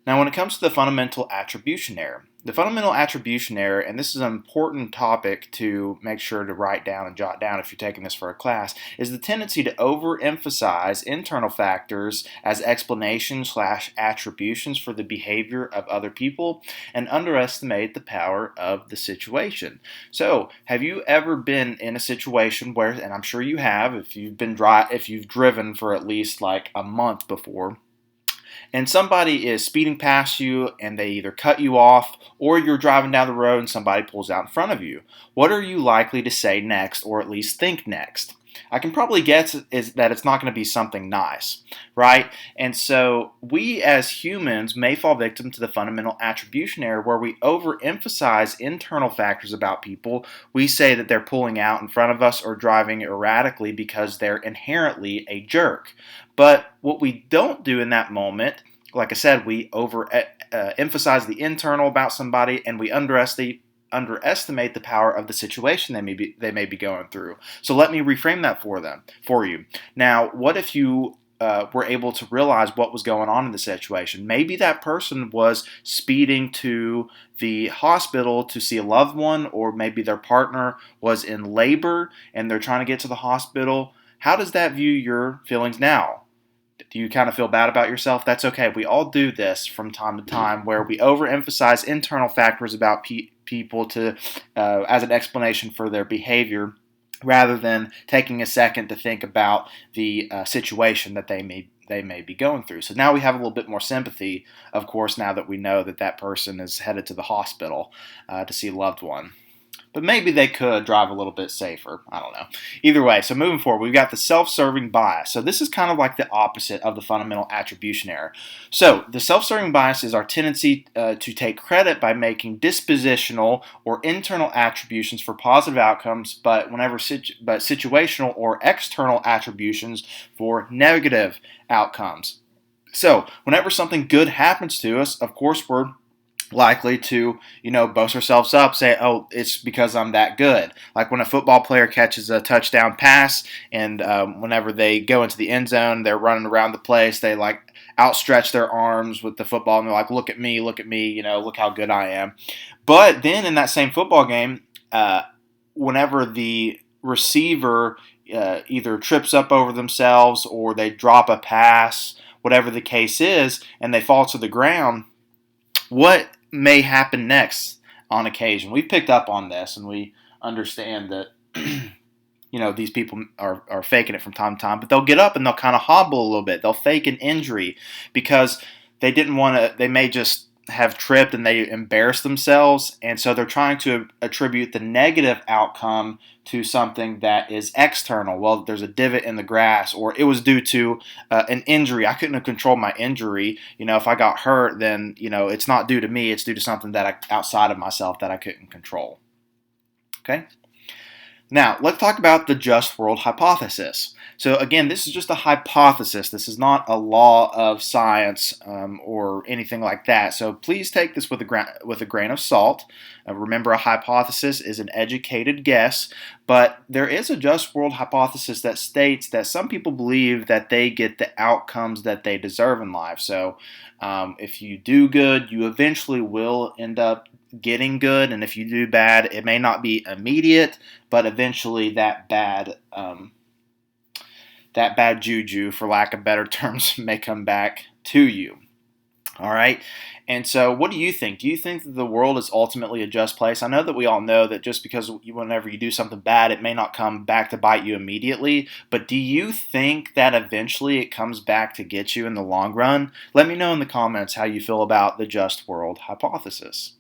Now, when it comes to the fundamental attribution error, and this is an important topic to make sure to write down and jot down if you're taking this for a class, is the tendency to overemphasize internal factors as explanations/attributions for the behavior of other people and underestimate the power of the situation. So, have you ever been in a situation where, and I'm sure you have, if you've driven for at least like a month before, and somebody is speeding past you and they either cut you off or you're driving down the road and somebody pulls out in front of you, what are you likely to say next, or at least think next? I can probably guess is that it's not going to be something nice, right? And so we as humans may fall victim to the fundamental attribution error where we overemphasize internal factors about people. We say that they're pulling out in front of us or driving erratically because they're inherently a jerk. But what we don't do in that moment, like I said, we emphasize the internal about somebody and we underestimate the power of the situation they may be going through. So let me reframe that for you. Now, what if you were able to realize what was going on in the situation? Maybe that person was speeding to the hospital to see a loved one, or maybe their partner was in labor and they're trying to get to the hospital. How does that view your feelings now? Do you kind of feel bad about yourself? That's okay. We all do this from time to time where we overemphasize internal factors about people as an explanation for their behavior rather than taking a second to think about the situation that they may be going through. So now we have a little bit more sympathy, of course, now that we know that that person is headed to the hospital to see a loved one. But maybe they could drive a little bit safer. I don't know. Either way, so moving forward, we've got the self-serving bias. So this is kind of like the opposite of the fundamental attribution error. So the self-serving bias is our tendency to take credit by making dispositional or internal attributions for positive outcomes, but situational or external attributions for negative outcomes. So whenever something good happens to us, of course, we're likely to, boast ourselves up, say, oh, it's because I'm that good. Like when a football player catches a touchdown pass and whenever they go into the end zone, they're running around the place, they like outstretch their arms with the football and they're like, look at me, look how good I am. But then in that same football game, whenever the receiver either trips up over themselves or they drop a pass, whatever the case is, and they fall to the ground, what may happen next on occasion? We've picked up on this and we understand that these people are faking it from time to time, but they'll get up and they'll kind of hobble a little bit. They'll fake an injury because they may just have tripped and they embarrassed themselves, and so they're trying to attribute the negative outcome to something that is external. Well, there's a divot in the grass, or it was due to an injury. I couldn't have controlled my injury. If I got hurt, then it's not due to me. It's due to something outside of myself that I couldn't control. Okay. Now, let's talk about the just world hypothesis. So again, this is just a hypothesis. This is not a law of science or anything like that. So please take this with a grain of salt. Remember, a hypothesis is an educated guess, but there is a just world hypothesis that states that some people believe that they get the outcomes that they deserve in life. So if you do good, you eventually will end up getting good, and if you do bad, it may not be immediate, but eventually that bad juju, for lack of better terms, may come back to you. All right. And so what do you think? Do you think that the world is ultimately a just place? I know that we all know that just because whenever you do something bad, it may not come back to bite you immediately, but do you think that eventually it comes back to get you in the long run? Let me know in the comments how you feel about the just world hypothesis.